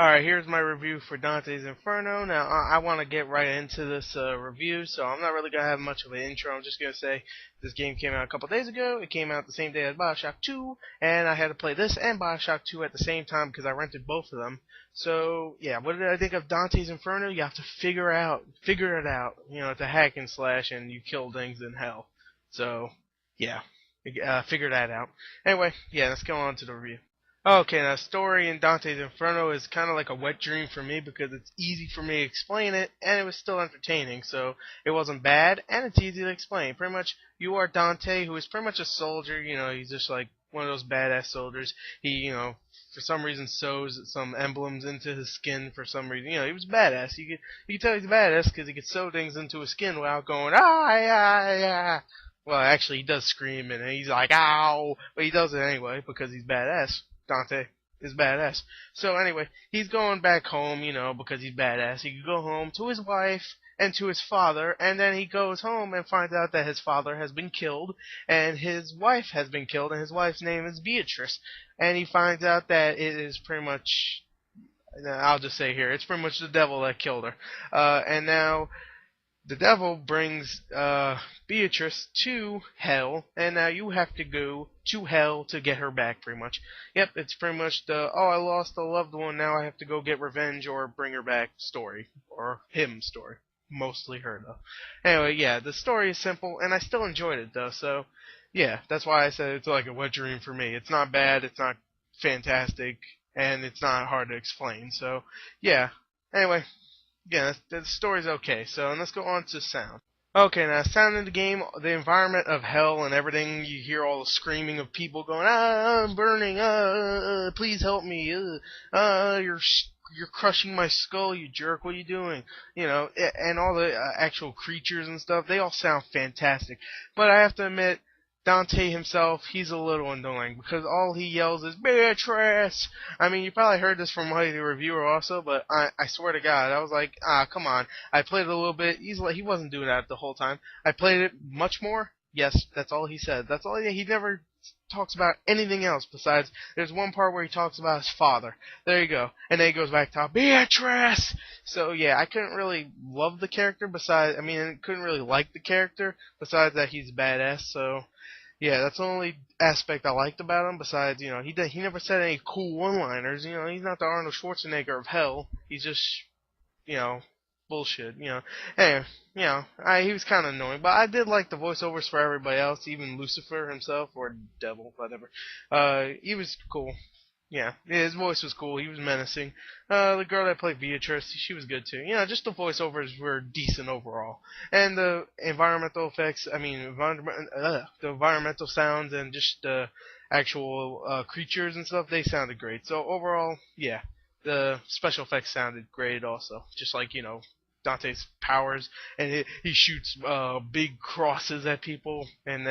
Alright, here's my review for Dante's Inferno. Now, I want to get right into this review, so I'm not really going to have much of an intro. I'm just going to say this game came out a couple days ago. It came out the same day as Bioshock 2, and I had to play this and Bioshock 2 at the same time because I rented both of them. So, yeah, what did I think of Dante's Inferno? You have to figure it out. You know, it's a hack and slash, and you kill things in hell. So, yeah, figure that out. Anyway, yeah, let's go on to the review. Okay, now story in Dante's Inferno is kind of like a wet dream for me because it's easy for me to explain it, and it was still entertaining, so it wasn't bad, and it's easy to explain. Pretty much, you are Dante, who is pretty much a soldier, you know, he's just like one of those badass soldiers. He, you know, for some reason sews some emblems into his skin for some reason. You know, he was badass. You could tell he's badass because he could sew things into his skin without going, ah, yeah, yeah. Well, actually, he does scream, and he's like, ow, but he does it anyway because he's badass. Dante is badass. So anyway, he's going back home, you know, because he's badass. He could go home to his wife and to his father, and then he goes home and finds out that his father has been killed, and his wife has been killed, and his wife's name is Beatrice. And he finds out that it is pretty much, I'll just say here, it's pretty much the devil that killed her. And now the devil brings Beatrice to hell, and now you have to go to hell to get her back, pretty much. Yep, it's pretty much the, oh, I lost a loved one, now I have to go get revenge or bring her back story. Or him story. Mostly her, though. Anyway, yeah, the story is simple, and I still enjoyed it, though, so, yeah, that's why I said it's like a wet dream for me. It's not bad, it's not fantastic, and it's not hard to explain, so, yeah. Anyway, yeah, the story's okay, so let's go on to sound. Okay, now sound in the game, the environment of hell and everything, you hear all the screaming of people going, ah, I'm burning, please help me, you're crushing my skull, you jerk, what are you doing? You know, and all the actual creatures and stuff, they all sound fantastic. But I have to admit, Dante himself, he's a little annoying because all he yells is Beatrice. I mean, you probably heard this from my reviewer also, but I swear to God, I was like, come on. I played it a little bit. He wasn't doing that the whole time. I played it much more. Yes, that's all he said. That's all he never talks about anything else besides there's one part where he talks about his father. There you go. And then he goes back to Beatrice. So yeah, I couldn't really love the character couldn't really like the character besides that he's badass. So yeah, that's the only aspect I liked about him. Besides, you know, he never said any cool one-liners. You know, he's not the Arnold Schwarzenegger of hell. He's just, you know, bullshit. You know, anyway, you know, he was kind of annoying, but I did like the voiceovers for everybody else, even Lucifer himself or Devil, whatever. He was cool. Yeah, his voice was cool. He was menacing. The girl that played Beatrice, she was good too. You know, just the voiceovers were decent overall. And the environmental effects, the environmental sounds and just the actual creatures and stuff, they sounded great. So overall, yeah, the special effects sounded great also. Just like, you know, Dante's powers, and he shoots big crosses at people, and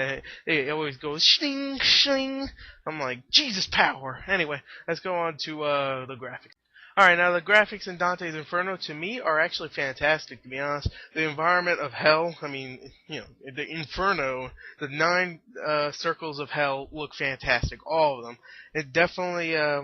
it always goes shing, shing. I'm like, Jesus power. Anyway, let's go on to the graphics. Alright, now the graphics in Dante's Inferno to me are actually fantastic, to be honest. The environment of hell, I mean, you know, the Inferno, the 9 circles of hell look fantastic, all of them. It definitely, a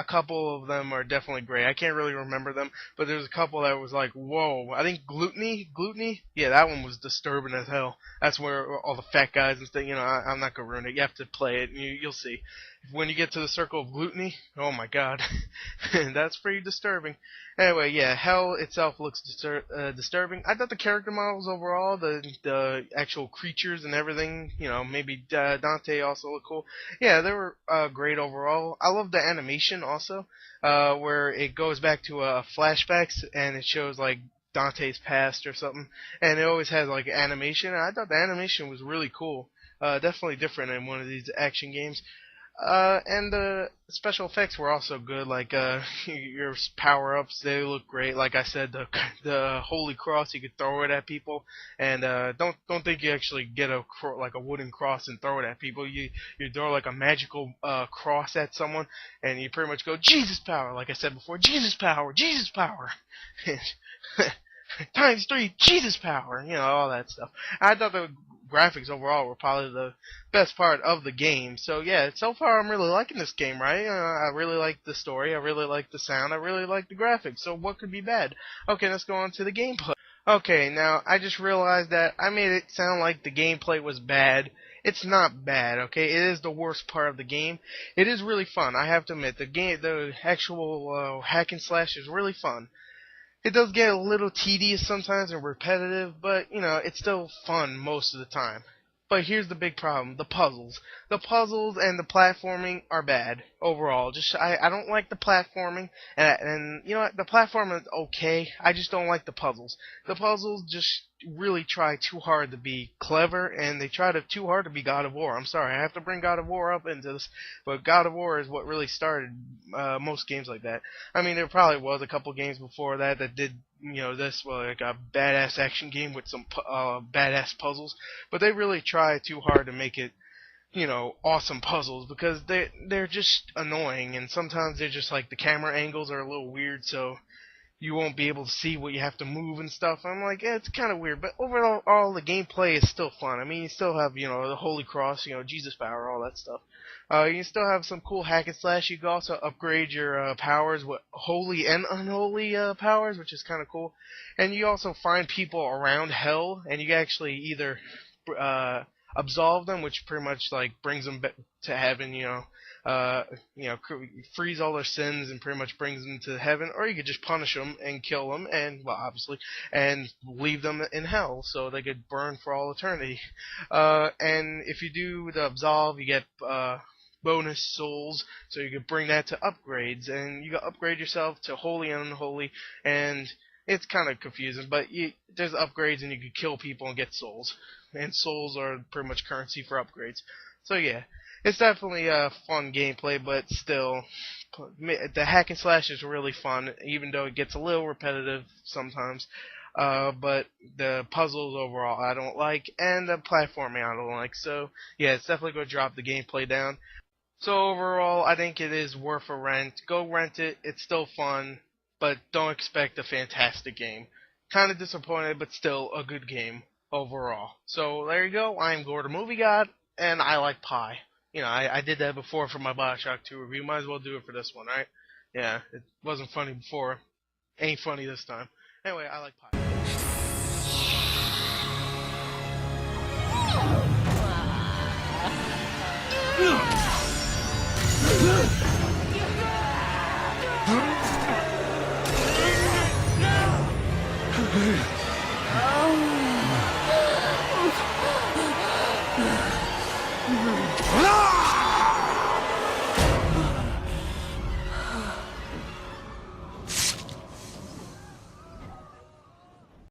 couple of them are definitely great. I can't really remember them, but there's a couple that was like, whoa. I think Gluttony, yeah, that one was disturbing as hell. That's where all the fat guys and stuff, you know, I'm not gonna ruin it. You have to play it, and you'll see. When you get to the circle of Gluttony, oh my god, that's pretty disturbing. Anyway, yeah, hell itself looks disturbing. I thought the character models overall, the actual creatures and everything, you know, maybe Dante also looked cool. Yeah, they were great overall. I love the animation also, where it goes back to flashbacks and it shows like Dante's past or something, and it always has like animation. I thought the animation was really cool. Definitely different in one of these action games. And the special effects were also good, like your power-ups, they look great. Like I said, the holy cross, you could throw it at people, and don't think you actually get a wooden cross and throw it at people. You throw like a magical cross at someone, and you pretty much go Jesus power, like I said before, Jesus power, Jesus power. times 3 Jesus power, you know, all that stuff. I thought the graphics overall were probably the best part of the game. So yeah, so far I'm really liking this game, right? I really like the story, I really like the sound, I really like the graphics. So what could be bad? Okay, let's go on to the gameplay. Okay, now I just realized that I made it sound like the gameplay was bad. It's not bad, okay? It is the worst part of the game. It is really fun, I have to admit. The actual hack and slash is really fun. It does get a little tedious sometimes and repetitive, but, you know, it's still fun most of the time. But here's the big problem, the puzzles. The puzzles and the platforming are bad overall. I don't like the platforming, and you know what, the platforming is okay, I just don't like the puzzles. The puzzles just really try too hard to be clever, and they try too hard to be God of War. I'm sorry, I have to bring God of War up into this, but God of War is what really started most games like that. I mean, there probably was a couple games before that did, you know, this, well, like a badass action game with some badass puzzles, but they really try too hard to make it, you know, awesome puzzles, because they're just annoying, and sometimes they're just like the camera angles are a little weird, so you won't be able to see what you have to move and stuff. I'm like, it's kind of weird, but overall the gameplay is still fun. I mean, you still have, you know, the Holy Cross, you know, Jesus power, all that stuff. You still have some cool hack and slash. You can also upgrade your powers with holy and unholy powers, which is kind of cool. And you also find people around hell, and you can actually either absolve them, which pretty much like brings them to heaven, frees all their sins and pretty much brings them to heaven, or you could just punish them and kill them, and well, obviously, and leave them in hell so they could burn for all eternity. And if you do the absolve, you get bonus souls, so you could bring that to upgrades, and you can upgrade yourself to holy and unholy, and it's kind of confusing, but there's upgrades, and you can kill people and get souls, and souls are pretty much currency for upgrades. So yeah, it's definitely a fun gameplay, but still, the hack and slash is really fun, even though it gets a little repetitive sometimes. But the puzzles overall I don't like, and the platforming I don't like. So yeah, it's definitely going to drop the gameplay down. So overall, I think it is worth a rent. Go rent it. It's still fun, but don't expect a fantastic game. Kind of disappointed, but still a good game overall. So there you go. I am Gordon Movie God, and I like pie. You know, I did that before for my Bioshock 2 review. Might as well do it for this one, right? Yeah, it wasn't funny before. Ain't funny this time. Anyway, I like pie.